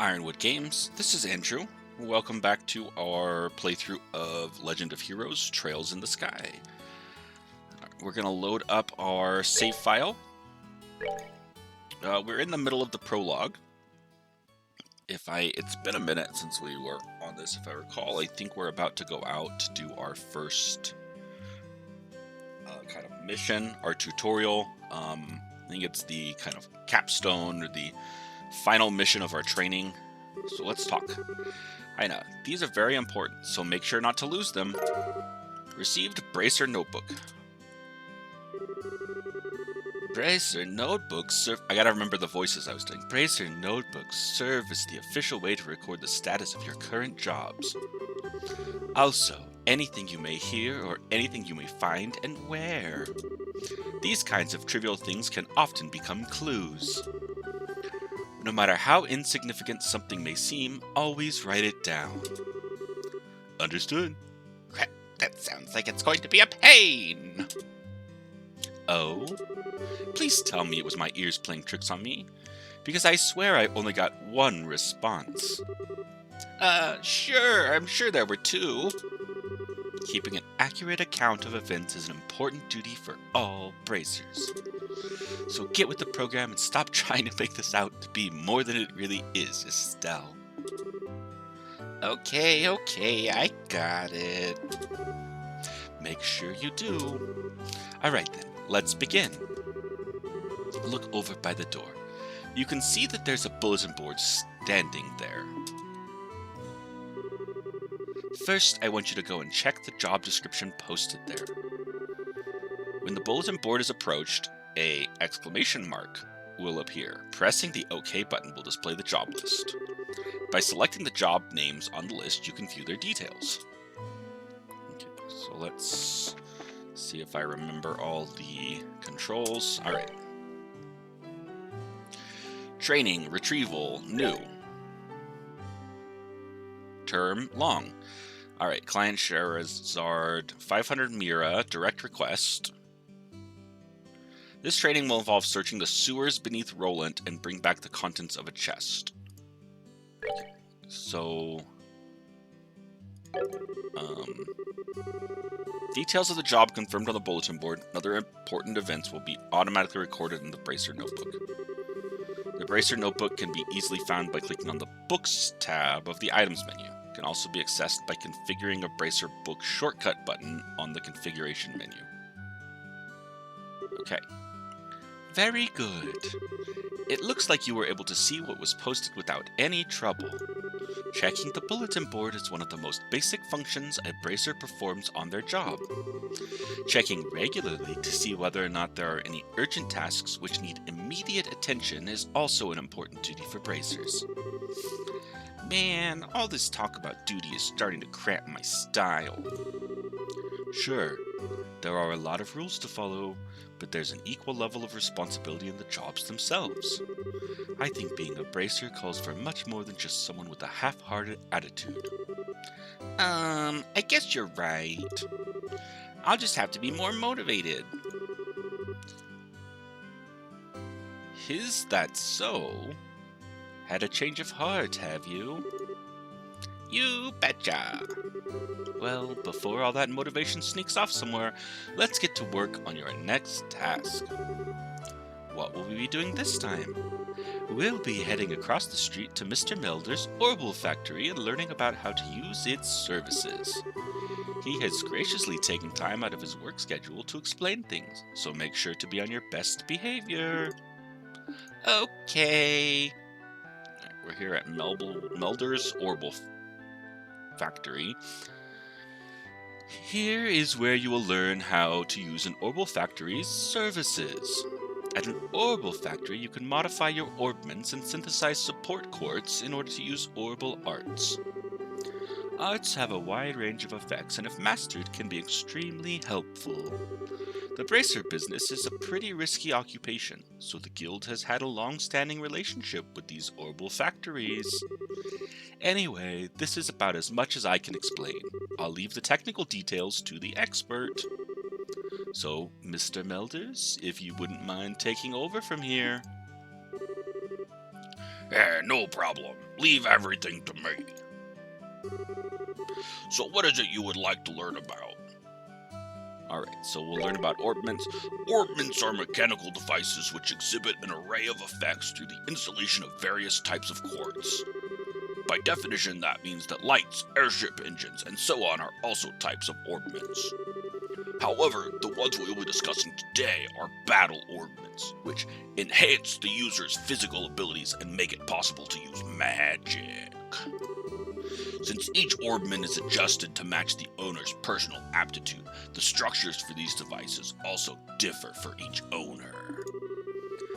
Ironwood Games. This is Andrew. Welcome back to our playthrough of Legend of Heroes Trails in the Sky. We're going to load up our save file. We're in the middle of the prologue. It's been a minute since we were on this, if I recall. I think we're about to go out to do our first kind of mission, our tutorial. I think it's the kind of capstone or the final mission of our training. So let's talk. I know, these are very important, so make sure not to lose them. Received Bracer Notebook. Bracer Notebooks serve... I gotta remember the voices I was doing. Bracer Notebooks serve as the official way to record the status of your current jobs. Also, anything you may hear or anything you may find and where. These kinds of trivial things can often become clues. No matter how insignificant something may seem, always write it down. Understood? Crap, that sounds like it's going to be a pain! Oh? Please tell me it was my ears playing tricks on me, because I swear I only got one response. Sure, I'm sure there were two. Keeping an accurate account of events is an important duty for all bracers. So get with the program and stop trying to make this out to be more than it really is, Estelle. Okay, I got it. Make sure you do. Alright then, let's begin. Look over by the door. You can see that there's a bulletin board standing there. First, I want you to go and check the job description posted there. When the bulletin board is approached, a exclamation mark will appear. Pressing the OK button will display the job list. By selecting the job names on the list, you can view their details. Okay, so let's see if I remember all the controls. Alright. Training, retrieval, new. Term, long. Alright, client Sherazard, 500 Mira, direct request. This training will involve searching the sewers beneath Roland and bring back the contents of a chest. Okay, so... details of the job confirmed on the bulletin board and other important events will be automatically recorded in the Bracer Notebook. The Bracer Notebook can be easily found by clicking on the Books tab of the Items menu. It can also be accessed by configuring a Bracer Book shortcut button on the Configuration menu. Okay. Very good. It looks like you were able to see what was posted without any trouble. Checking the bulletin board is one of the most basic functions a bracer performs on their job. Checking regularly to see whether or not there are any urgent tasks which need immediate attention is also an important duty for bracers. Man, all this talk about duty is starting to cramp my style. Sure, there are a lot of rules to follow, but there's an equal level of responsibility in the jobs themselves. I think being a bracer calls for much more than just someone with a half-hearted attitude. I guess you're right. I'll just have to be more motivated. Is that so? Had a change of heart, have you? You betcha. Well, before all that motivation sneaks off somewhere, let's get to work on your next task. What will we be doing this time? We'll be heading across the street to Mr. Melder's Orbital Factory and learning about how to use its services. He has graciously taken time out of his work schedule to explain things, so make sure to be on your best behavior. Okay. We're here at Melder's Orbital Factory. Here is where you will learn how to use an Orbital Factory's services. At an Orbital Factory, you can modify your orbments and synthesize support quartz in order to use orbital arts. Arts have a wide range of effects, and if mastered, can be extremely helpful. The bracer business is a pretty risky occupation, so the guild has had a long-standing relationship with these orbital factories. Anyway, this is about as much as I can explain. I'll leave the technical details to the expert. So, Mr. Melders, if you wouldn't mind taking over from here. No problem. Leave everything to me. So what is it you would like to learn about? Alright, so we'll learn about orbments. Orbments are mechanical devices which exhibit an array of effects through the installation of various types of quartz. By definition, that means that lights, airship engines, and so on are also types of orbments. However, the ones we will be discussing today are battle orbments, which enhance the user's physical abilities and make it possible to use magic. Since each orbment is adjusted to match the owner's personal aptitude, the structures for these devices also differ for each owner.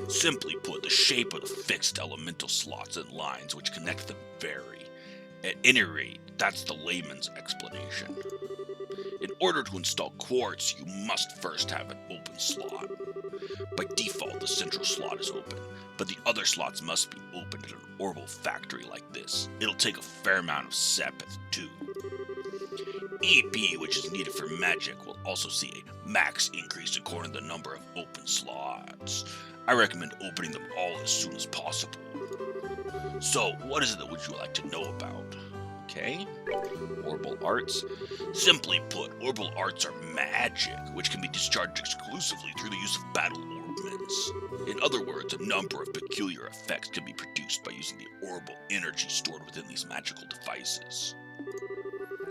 Simply put, the shape of the fixed elemental slots and lines which connect them vary. At any rate, that's the layman's explanation. In order to install quartz, you must first have an open slot. By default, the central slot is open, but the other slots must be opened at an orbital factory like this. It'll take a fair amount of Sepith too. EP, which is needed for magic, will also see a max increase according to the number of open slots. I recommend opening them all as soon as possible. So, what is it that would you like to know about? Okay, orbital arts. Simply put, orbital arts are magic, which can be discharged exclusively through the use of battle orbments. In other words, a number of peculiar effects can be produced by using the orbital energy stored within these magical devices.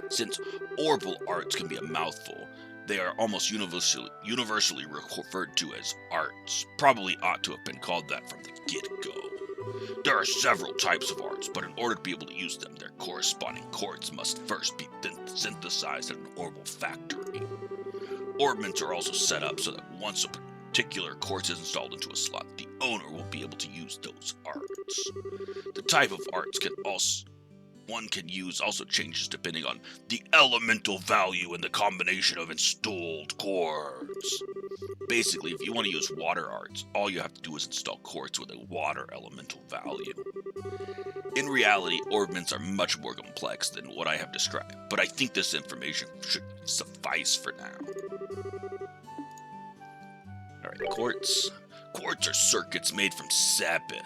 Since orbital arts can be a mouthful, they are almost universally referred to as arts. Probably ought to have been called that from the get-go. There are several types of arts, but in order to be able to use them, their corresponding quartz must first be synthesized at an orbital factory. Orbments are also set up so that once a particular quartz is installed into a slot, the owner will be able to use those arts. The type of arts one can use also changes depending on the elemental value and the combination of installed quartz. Basically, if you want to use water arts, all you have to do is install quartz with a water elemental value. In reality, orbments are much more complex than what I have described, but I think this information should suffice for now. Alright, quartz. Quartz are circuits made from Sepith.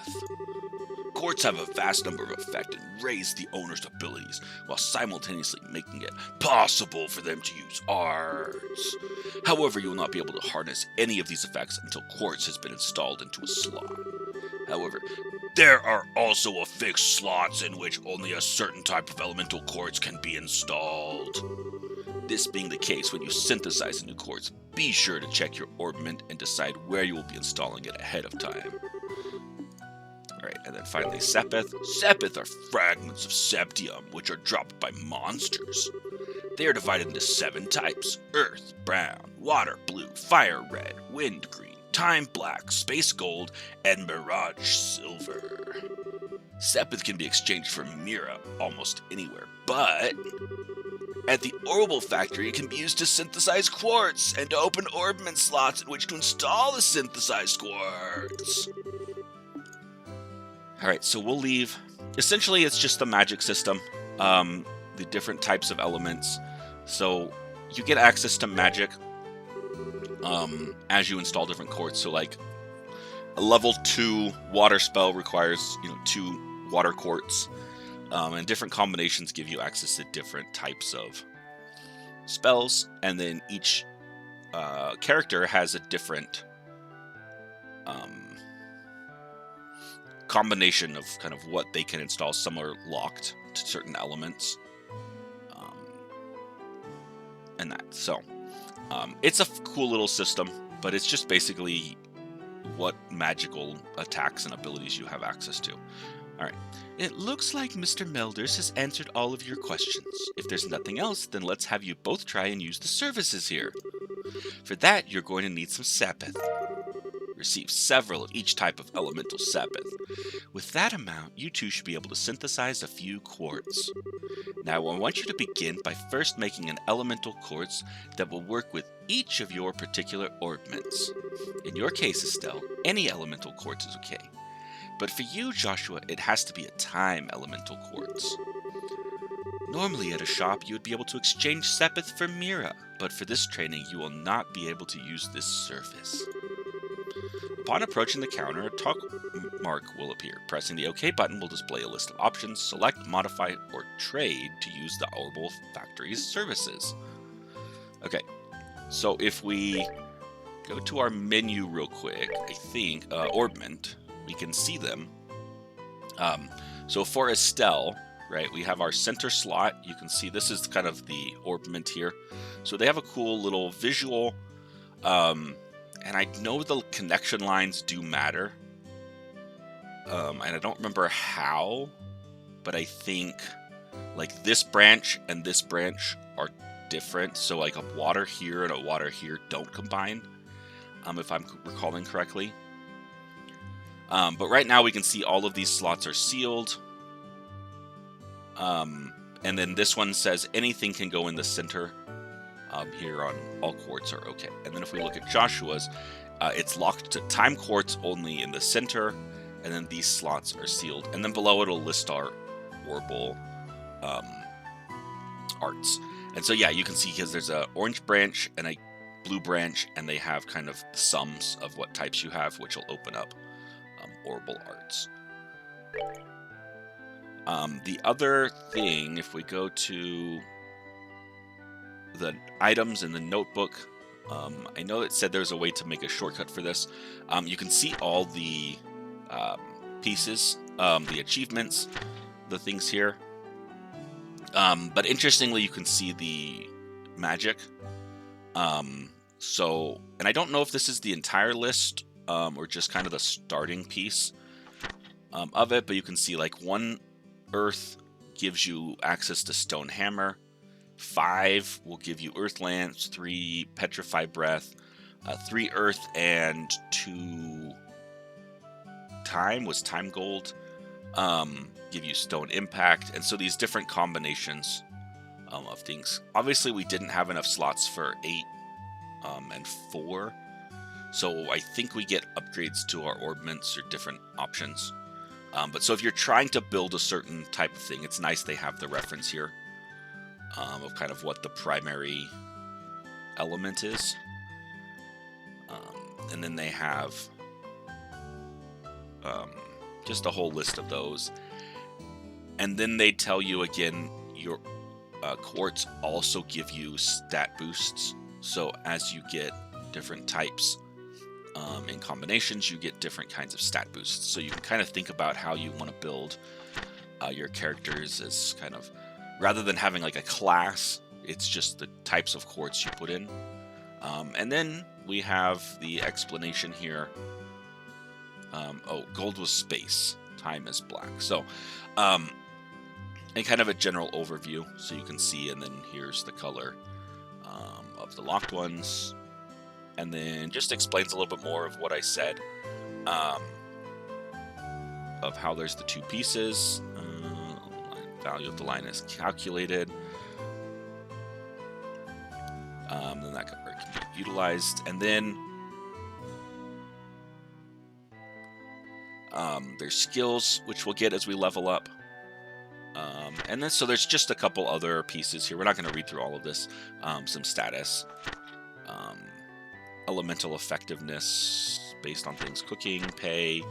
Quartz have a vast number of effects and raise the owner's abilities, while simultaneously making it possible for them to use arts. However, you will not be able to harness any of these effects until quartz has been installed into a slot. However, there are also affixed slots in which only a certain type of elemental quartz can be installed. This being the case, when you synthesize a new quartz, be sure to check your orbment and decide where you will be installing it ahead of time. Alright, and then finally Sepith. Sepith are fragments of septium, which are dropped by monsters. They are divided into 7 types: Earth, Brown, Water, Blue, Fire, Red, Wind, Green, Time, Black, Space, Gold, and Mirage, Silver. Sepith can be exchanged for Mira almost anywhere, but at the orbital factory it can be used to synthesize quartz and to open orbment slots in which to install the synthesized quartz. Alright, so we'll leave. Essentially, it's just the magic system, the different types of elements. So you get access to magic as you install different quartz. So like a level 2 water spell requires 2 water quartz, and different combinations give you access to different types of spells. And then each character has a different combination of kind of what they can install. Some are locked to certain elements, and that. So it's a cool little system, but it's just basically what magical attacks and abilities you have access to. Alright, it looks like Mr. Melders has answered all of your questions. If there's nothing else, then let's have you both try and use the services here. For that, you're going to need some Sepith. Receive several of each type of elemental Sepith. With that amount, you two should be able to synthesize a few quartz. Now I want you to begin by first making an elemental quartz that will work with each of your particular orbments. In your case, Estelle, any elemental quartz is okay. But for you, Joshua, it has to be a time elemental quartz. Normally at a shop, you would be able to exchange Sepith for Mira, but for this training, you will not be able to use this service. Upon approaching the counter, a talk mark will appear. Pressing the OK button will display a list of options. Select, modify, or trade to use the Orbital Factory's services. Okay, so if we go to our menu real quick, I think, Orbment, we can see them. So for Estelle, right, we have our center slot. You can see this is kind of the Orbment here. So they have a cool little visual, and I know the connection lines do matter. And I don't remember how, but I think like this branch and this branch are different. So like a water here and a water here don't combine, if I'm recalling correctly. But right now we can see all of these slots are sealed. And then this one says anything can go in the center. Here on all quartz are okay. And then if we look at Joshua's, it's locked to time quartz only in the center. And then these slots are sealed. And then below it'll list our Orbital arts. And so yeah, you can see because there's a orange branch and a blue branch, and they have kind of the sums of what types you have, which will open up Orbital arts. The other thing, if we go to the items in the notebook, I know it said there's a way to make a shortcut for this. You can see all the pieces, the achievements, the things here. But interestingly, you can see the magic. And I don't know if this is the entire list or just kind of the starting piece of it, but you can see like 1 earth gives you access to stone hammer, 5 will give you earth lance, 3 petrify breath, 3 earth, and 2 time gold give you stone impact. And so these different combinations of things. Obviously we didn't have enough slots for 8 and 4, so I think we get upgrades to our orbments or different options. But so if you're trying to build a certain type of thing, it's nice they have the reference here of kind of what the primary element is. And then they have just a whole list of those. And then they tell you again, your quartz also give you stat boosts. So as you get different types in combinations, you get different kinds of stat boosts. So you can kind of think about how you want to build your characters as kind of, rather than having like a class, it's just the types of quartz you put in. And then we have the explanation here. Gold was space, time is black. So, and kind of a general overview so you can see, and then here's the color of the locked ones. And then just explains a little bit more of what I said, of how there's the 2 pieces. Value of the line is calculated. Then that can be utilized. And then there's skills, which we'll get as we level up. And then so there's just a couple other pieces here. We're not going to read through all of this. Some status. Elemental effectiveness based on things, cooking, pay,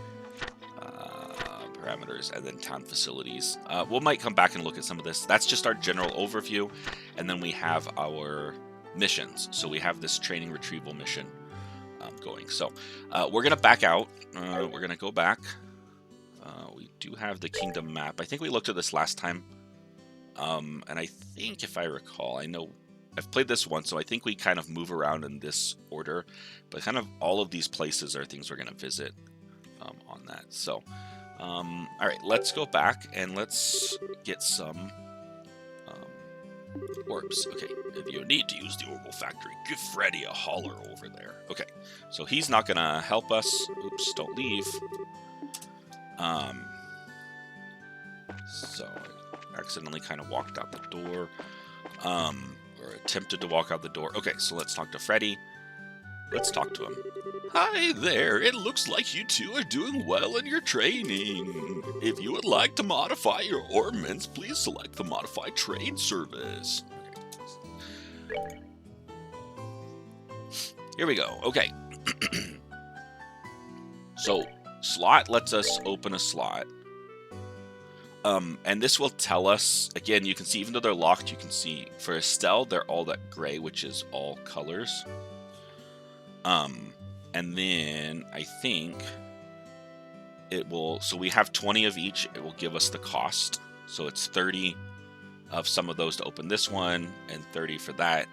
parameters, and then town facilities. We might come back and look at some of this. That's just our general overview. And then we have our missions. So we have this training retrieval mission going. So we're going to back out. We're going to go back. We do have the kingdom map. I think we looked at this last time. And I think if I recall, I know I've played this once, so I think we kind of move around in this order, but kind of all of these places are things we're going to visit on that. So, all right, let's go back and let's get some orbs. Okay, if you need to use the Orbital Factory, give Freddy a holler over there. Okay, so he's not going to help us. Oops, don't leave. So I accidentally kind of walked out the door. Or attempted to walk out the door. Okay, so let's talk to Freddy. Let's talk to him. Hi there, it looks like you two are doing well in your training. If you would like to modify your ornaments, please select the Modify Trade service. Here we go, okay. So slot lets us open a slot. And this will tell us, again, you can see, even though they're locked, you can see for Estelle, they're all that gray, which is all colors. And then I think it will, so we have 20 of each, it will give us the cost. So it's 30 of some of those to open this one and 30 for that.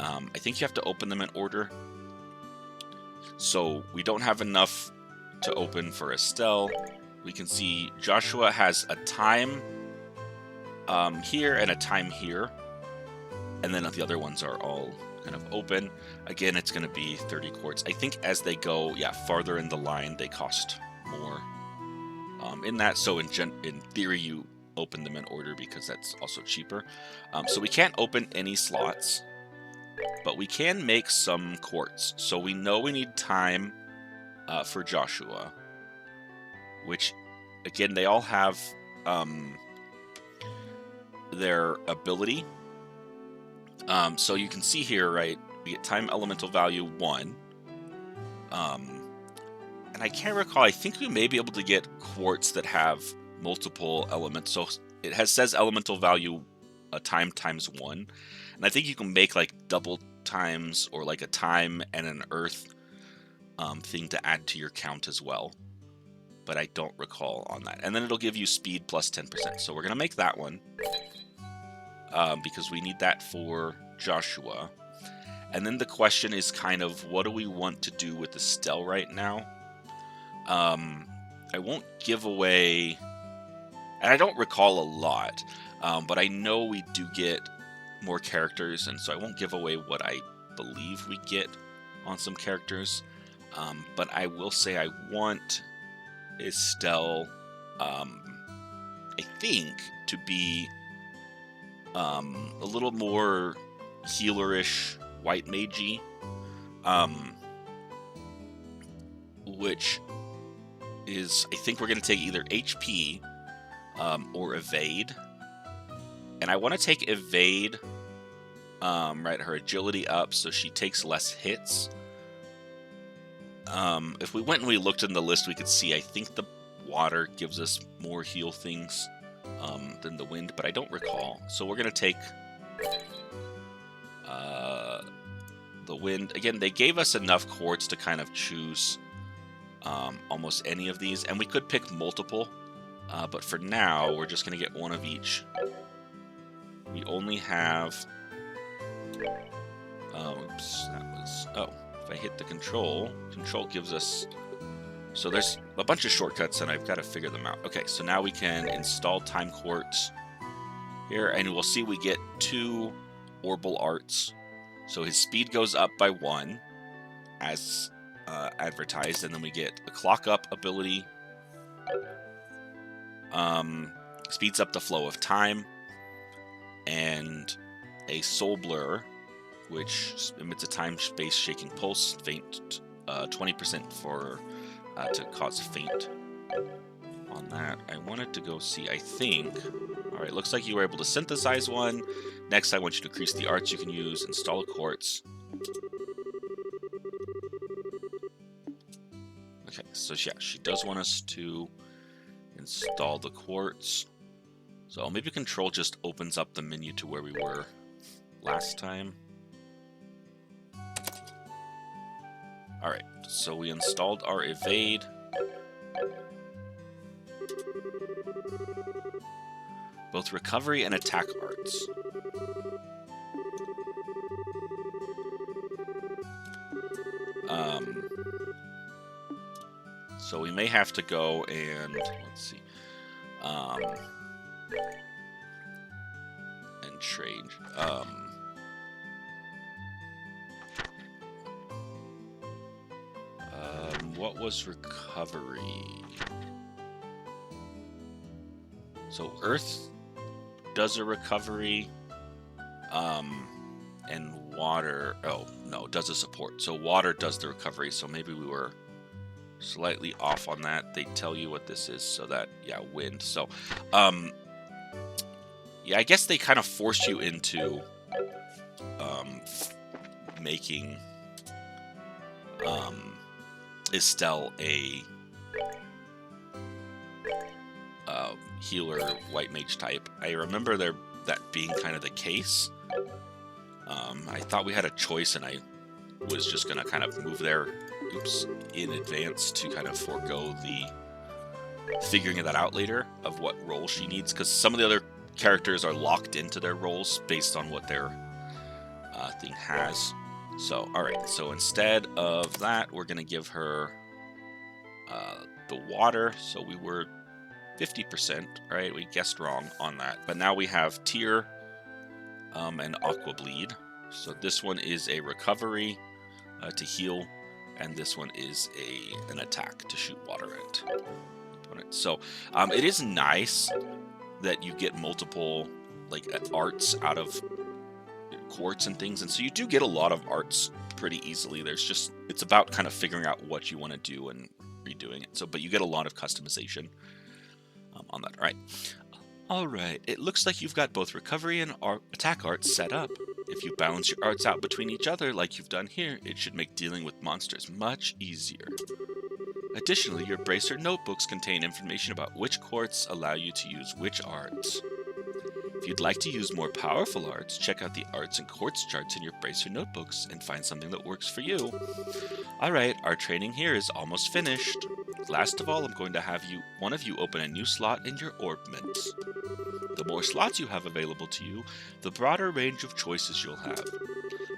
I think you have to open them in order. So we don't have enough to open for Estelle. We can see Joshua has a time here and a time here. And then the other ones are all kind of open. Again, it's going to be 30 quartz. I think as they go, farther in the line, they cost more in that. So in theory, you open them in order because that's also cheaper. So we can't open any slots, but we can make some quartz. So we know we need time for Joshua, which, again, they all have their ability. So you can see here, right, we get time elemental value 1. And I can't recall, I think we may be able to get quartz that have multiple elements. So it says elemental value time times 1. And I think you can make like double times or like a time and an earth thing to add to your count as well. But I don't recall on that. And then it'll give you speed plus 10%. So we're going to make that one because we need that for Joshua. And then the question is kind of, what do we want to do with Estelle right now? I won't give away, and I don't recall a lot, but I know we do get more characters, and so I won't give away what I believe we get on some characters. But I will say I want Estelle, I think, to be a little more healerish, white magey, which is, I think we're going to take either HP or evade. And I want to take evade, right, her agility up so she takes less hits. If we went and we looked in the list, we could see, I think the water gives us more heal things than the wind, but I don't recall. So we're going to take the wind. Again, they gave us enough quartz to kind of choose almost any of these, and we could pick multiple, but for now, we're just going to get one of each. We only have... oops, that was... Oh, if I hit the control gives us... So there's a bunch of shortcuts, and I've got to figure them out. Okay, so now we can install time quartz here, and we'll see we get 2 Orbal Arts. So his speed goes up by 1, as advertised, and then we get a clock up ability. Speeds up the flow of time, and a soul blur, which emits a time-space shaking pulse, faint 20% for to cause faint. On that, I wanted to go see, I think... Alright, looks like you were able to synthesize one. Next, I want you to increase the arts you can use, install a quartz. Okay, so yeah, she does want us to install the quartz. So maybe control just opens up the menu to where we were last time. Alright, so we installed our evade. Both recovery and attack arts. So we may have to go and, let's see, and trade. What was recovery? So Earth does a recovery, and water, oh no, does a support. So water does the recovery, so maybe we were slightly off on that. They tell you what this is, so that, yeah, wind. So, yeah, I guess they kind of force you into making Estelle a healer white mage type. I remember that being kind of the case. I thought we had a choice, and I was just going to kind of move there, in advance to kind of forego the figuring that out later of what role she needs, because some of the other characters are locked into their roles based on what their thing has. So, alright, so instead of that, we're going to give her the water. So we were 50%, right? We guessed wrong on that. But now we have Tear and Aqua Bleed. So this one is a recovery to heal, and this one is an attack to shoot water at opponents. So it is nice that you get multiple arts out of quartz and things, and so you do get a lot of arts pretty easily. It's about kind of figuring out what you want to do and redoing it. So, but you get a lot of customization on that. All right. It looks like you've got both recovery and attack arts set up. If you balance your arts out between each other like you've done here, it should make dealing with monsters much easier. Additionally, your Bracer notebooks contain information about which quartz allow you to use which arts. If you'd like to use more powerful arts, check out the arts and quartz charts in your Bracer notebooks and find something that works for you. Alright, our training here is almost finished. Last of all, I'm going to have one of you open a new slot in your orbment. The more slots you have available to you, the broader range of choices you'll have.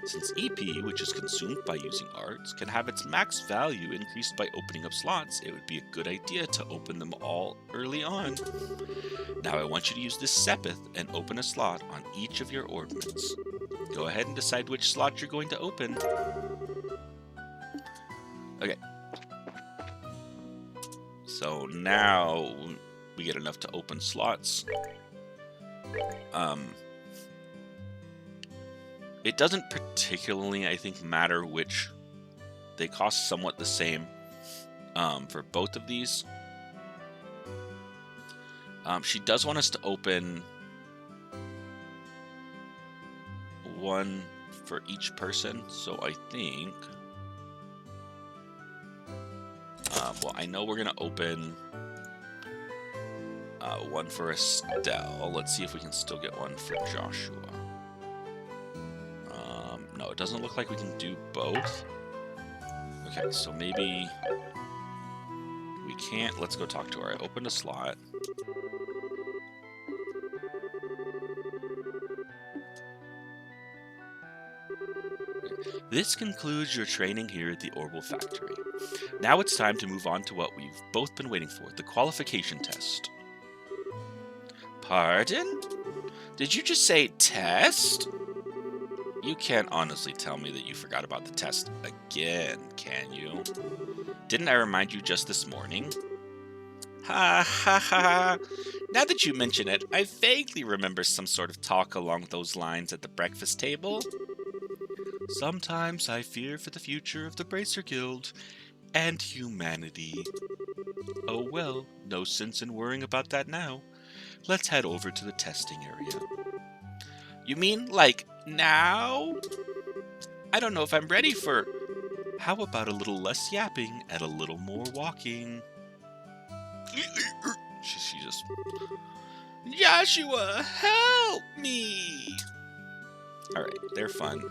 Since EP, which is consumed by using arts, can have its max value increased by opening up slots, it would be a good idea to open them all early on. Now I want you to use this Sepith and open a slot on each of your orbments. Go ahead and decide which slot you're going to open. Okay. So now we get enough to open slots. It doesn't particularly, I think, matter which. They cost somewhat the same for both of these. She does want us to open one for each person, so I think... well, I know we're going to open one for Estelle. Let's see if we can still get one for Joshua. No, it doesn't look like we can do both. Okay, so maybe we can't. Let's go talk to her. I opened a slot. This concludes your training here at the Orbital Factory. Now it's time to move on to what we've both been waiting for, the qualification test. Pardon? Did you just say test? You can't honestly tell me that you forgot about the test again, can you? Didn't I remind you just this morning? Ha ha ha. Now that you mention it, I vaguely remember some sort of talk along those lines at the breakfast table. Sometimes I fear for the future of the Bracer Guild and humanity. Oh well, no sense in worrying about that now. Let's head over to the testing area. You mean, like, now? I don't know if I'm ready for... How about a little less yapping and a little more walking? She just... Joshua, help me! Alright, they're fun.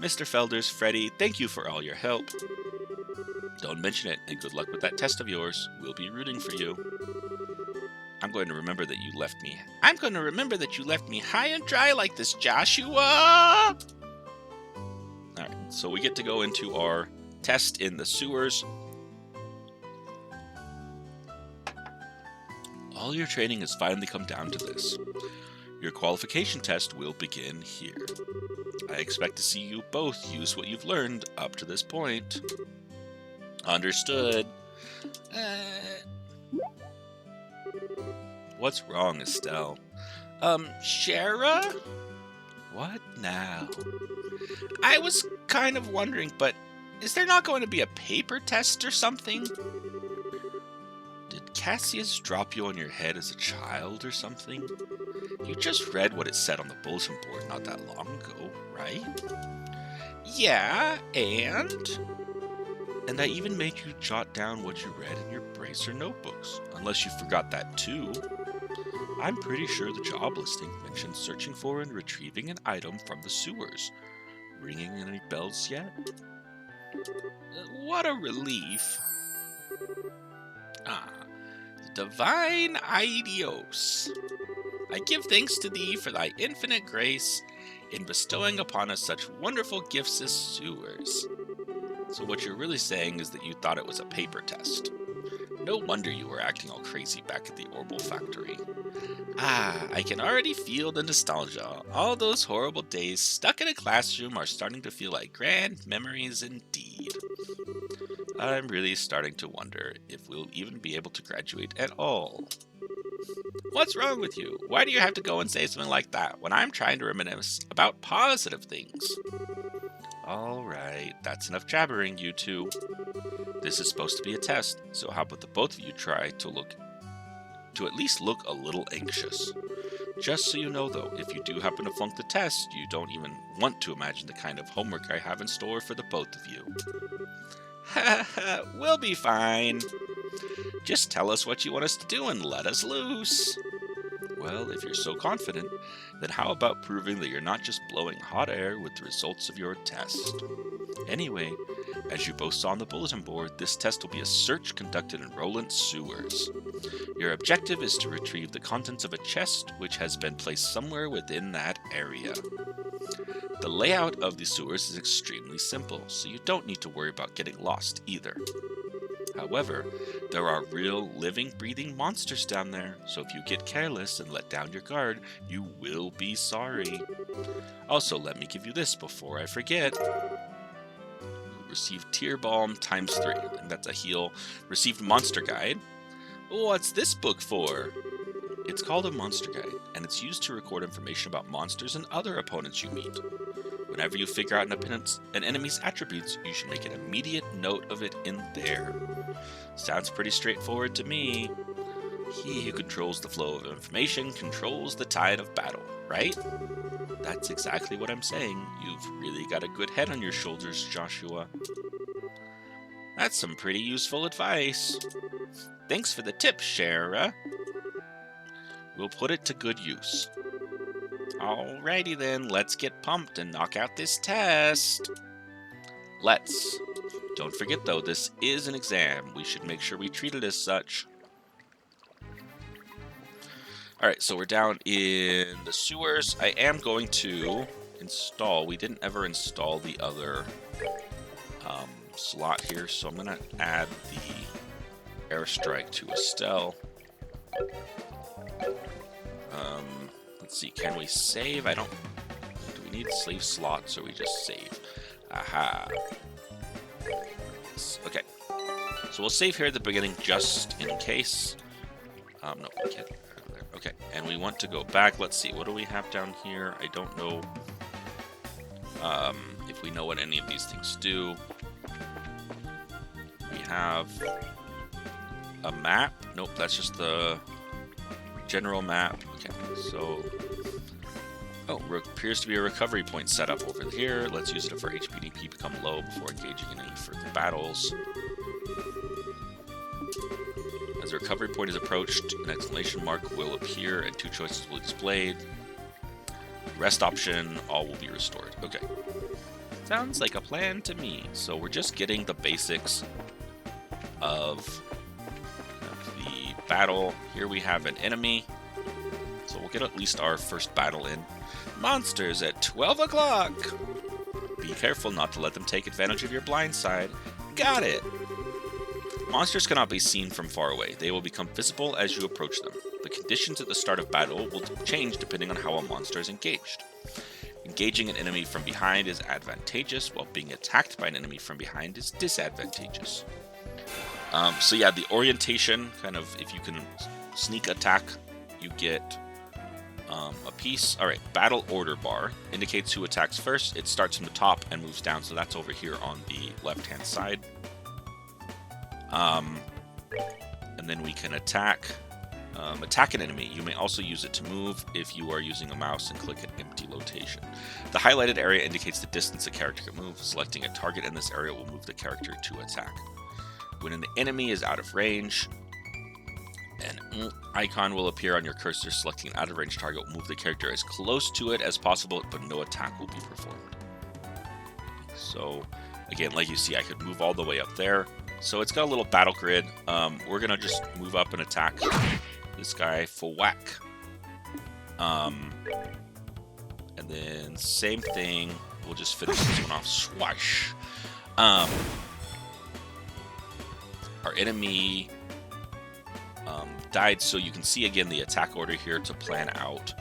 Mr. Felders, Freddy, thank you for all your help. Don't mention it, and good luck with that test of yours. We'll be rooting for you. I'm going to remember that you left me. I'm going to remember that you left me high and dry like this, Joshua! Alright, so we get to go into our test in the sewers. All your training has finally come down to this. Your qualification test will begin here. I expect to see you both use what you've learned up to this point. Understood. What's wrong, Estelle? Shara? What now? I was kind of wondering, but is there not going to be a paper test or something? Did Cassius drop you on your head as a child or something? You just read what it said on the bulletin board not that long ago, right? Yeah, and? And I even made you jot down what you read in your Bracer notebooks, unless you forgot that too. I'm pretty sure the job listing mentioned searching for and retrieving an item from the sewers. Ringing any bells yet? What a relief. Ah, the divine Aidios. I give thanks to thee for thy infinite grace in bestowing upon us such wonderful gifts as sewers. So what you're really saying is that you thought it was a paper test. No wonder you were acting all crazy back at the Orbital factory. Ah, I can already feel the nostalgia. All those horrible days stuck in a classroom are starting to feel like grand memories indeed. I'm really starting to wonder if we'll even be able to graduate at all. What's wrong with you? Why do you have to go and say something like that when I'm trying to reminisce about positive things? Alright, that's enough jabbering, you two. This is supposed to be a test, so how about the both of you try to at least look a little anxious. Just so you know though, if you do happen to flunk the test, you don't even want to imagine the kind of homework I have in store for the both of you. Ha ha, we'll be fine. Just tell us what you want us to do and let us loose. Well, if you're so confident, then how about proving that you're not just blowing hot air with the results of your test? Anyway, as you both saw on the bulletin board, this test will be a search conducted in Roland Sewers. Your objective is to retrieve the contents of a chest which has been placed somewhere within that area. The layout of the sewers is extremely simple, so you don't need to worry about getting lost either. However, there are real living, breathing monsters down there, so if you get careless and let down your guard, you will be sorry. Also, let me give you this before I forget. Received Tear Balm ×3, and that's a heal. Received Monster Guide. What's this book for? It's called a Monster Guide, and it's used to record information about monsters and other opponents you meet. Whenever you figure out an enemy's attributes, you should make an immediate note of it in there. Sounds pretty straightforward to me. He who controls the flow of information controls the tide of battle, right? That's exactly what I'm saying. You've really got a good head on your shoulders, Joshua. That's some pretty useful advice. Thanks for the tip, Shara. We'll put it to good use. Alrighty then, let's get pumped and knock out this test. Let's. Don't forget though, this is an exam. We should make sure we treat it as such. Alright, so we're down in the sewers. I am going to install, we didn't ever install the other slot here, so I'm going to add the airstrike to Estelle. Let's see, can we save? Do we need save slots or we just save? Aha. Okay. So we'll save here at the beginning just in case. No, we can't. Okay, and we want to go back. Let's see, what do we have down here? I don't know if we know what any of these things do. We have a map. Nope, that's just the general map. Okay, so appears to be a recovery point set up over here. Let's use it for HPDP become low before engaging in any further battles. As the recovery point is approached, an exclamation mark will appear and two choices will be displayed. Rest option, all will be restored. Okay. Sounds like a plan to me. So we're just getting the basics of the battle. Here we have an enemy. So we'll get at least our first battle in. Monsters at 12 o'clock! Be careful not to let them take advantage of your blind side. Got it! Monsters cannot be seen from far away. They will become visible as you approach them. The conditions at the start of battle will change depending on how a monster is engaged. Engaging an enemy from behind is advantageous, while being attacked by an enemy from behind is disadvantageous. So yeah, the orientation, kind of, if you can sneak attack, you get a piece. Alright, battle order bar indicates who attacks first. It starts from the top and moves down, so that's over here on the left-hand side. And then we can attack an enemy. You may also use it to move if you are using a mouse and click an empty location. The highlighted area indicates the distance a character can move. Selecting a target in this area will move the character to attack. When an enemy is out of range, An icon will appear on your cursor. Selecting an out-of-range target will move the character as close to it as possible, but no attack will be performed. So, again, like you see, I could move all the way up there. So it's got a little battle grid. We're going to just move up and attack this guy for whack. And then same thing. We'll just finish this one off. Swash. Our enemy died, so you can see again the attack order here to plan out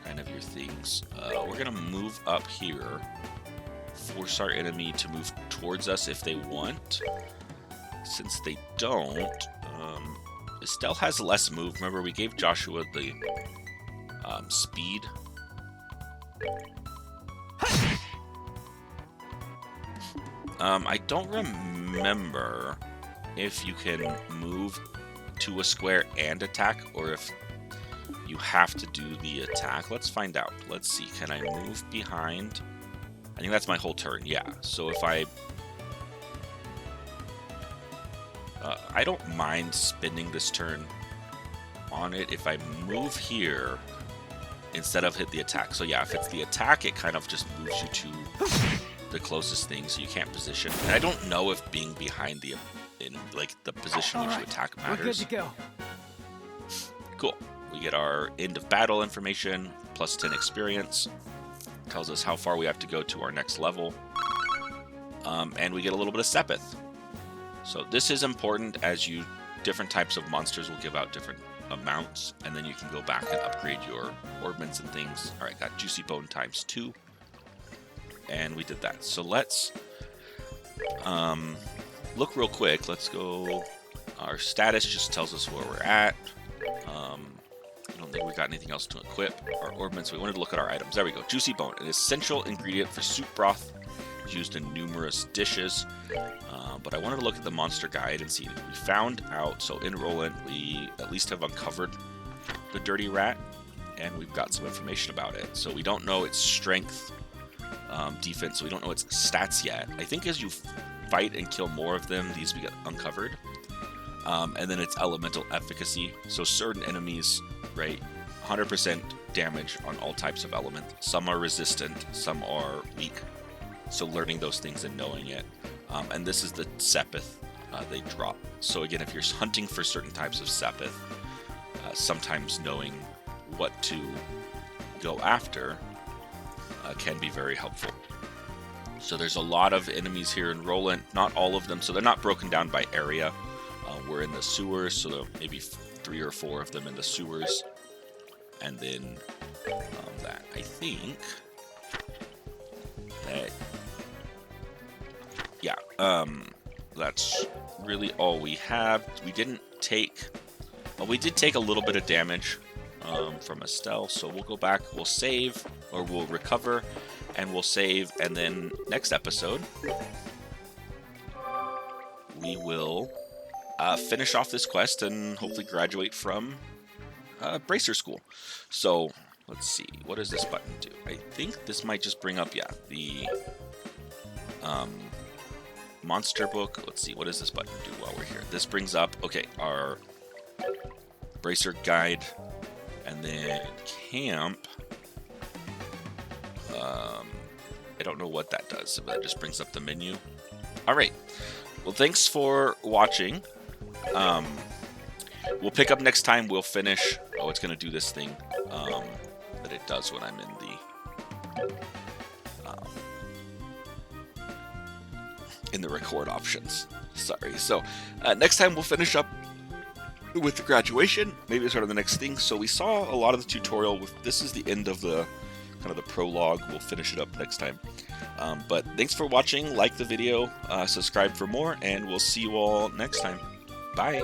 kind of your things. We're gonna move up here, force our enemy to move towards us if they want. Since they don't, Estelle has less move. Remember, we gave Joshua the speed. I don't remember if you can move to a square and attack, or if you have to do the attack. Let's find out. Let's see. Can I move behind? I think that's my whole turn. Yeah. So if I don't mind spending this turn on it if I move here instead of hit the attack. So yeah, if it's the attack, it kind of just moves you to the closest thing, so you can't position. And I don't know if being behind the position which you attack matters. We're good to go. Cool. We get our end of battle information, plus 10 experience. Tells us how far we have to go to our next level. And we get a little bit of Sepith. So this is important, as different types of monsters will give out different amounts, and then you can go back and upgrade your orbments and things. Alright, got Juicy Bone times 2. And we did that. So let's look real quick. Let's go. Our status just tells us where we're at. I don't think we got anything else to equip. Our orbments, we wanted to look at our items. There we go. Juicy Bone, an essential ingredient for soup broth, used in numerous dishes. But I wanted to look at the monster guide and see. We found out, so in Roland, we at least have uncovered the dirty rat, and we've got some information about it. So we don't know its strength, defense, so we don't know its stats yet. I think as you fight and kill more of them, these we get uncovered. And then its elemental efficacy. So certain enemies, right, 100% damage on all types of element. Some are resistant, some are weak. So learning those things and knowing it. And this is the Sepith they drop. So again, if you're hunting for certain types of Sepith, sometimes knowing what to go after can be very helpful. So there's a lot of enemies here in Roland, not all of them, so they're not broken down by area. We're in the sewers, so there are maybe 3 or 4 of them in the sewers. And then that, I think that, yeah, that's really all we have. We didn't take, well, we did take a little bit of damage from Estelle, so we'll go back, we'll save, or we'll recover, and we'll save, and then next episode we will finish off this quest and hopefully graduate from Bracer School. So let's see, what does this button do? I think this might just bring up, yeah, the monster book. Let's see, what does this button do while we're here? This brings up, okay, our Bracer guide, and then camp. I don't know what that does, but that just brings up the menu. Alright, well, thanks for watching. We'll pick up next time. We'll finish. Oh, it's going to do this thing that it does when I'm in the record options. Sorry. So next time we'll finish up with the graduation. Maybe start on the next thing. So we saw a lot of the tutorial. This is the end of the kind of the prologue. We'll finish it up next time. But thanks for watching. Like the video, subscribe for more, and we'll see you all next time. Bye.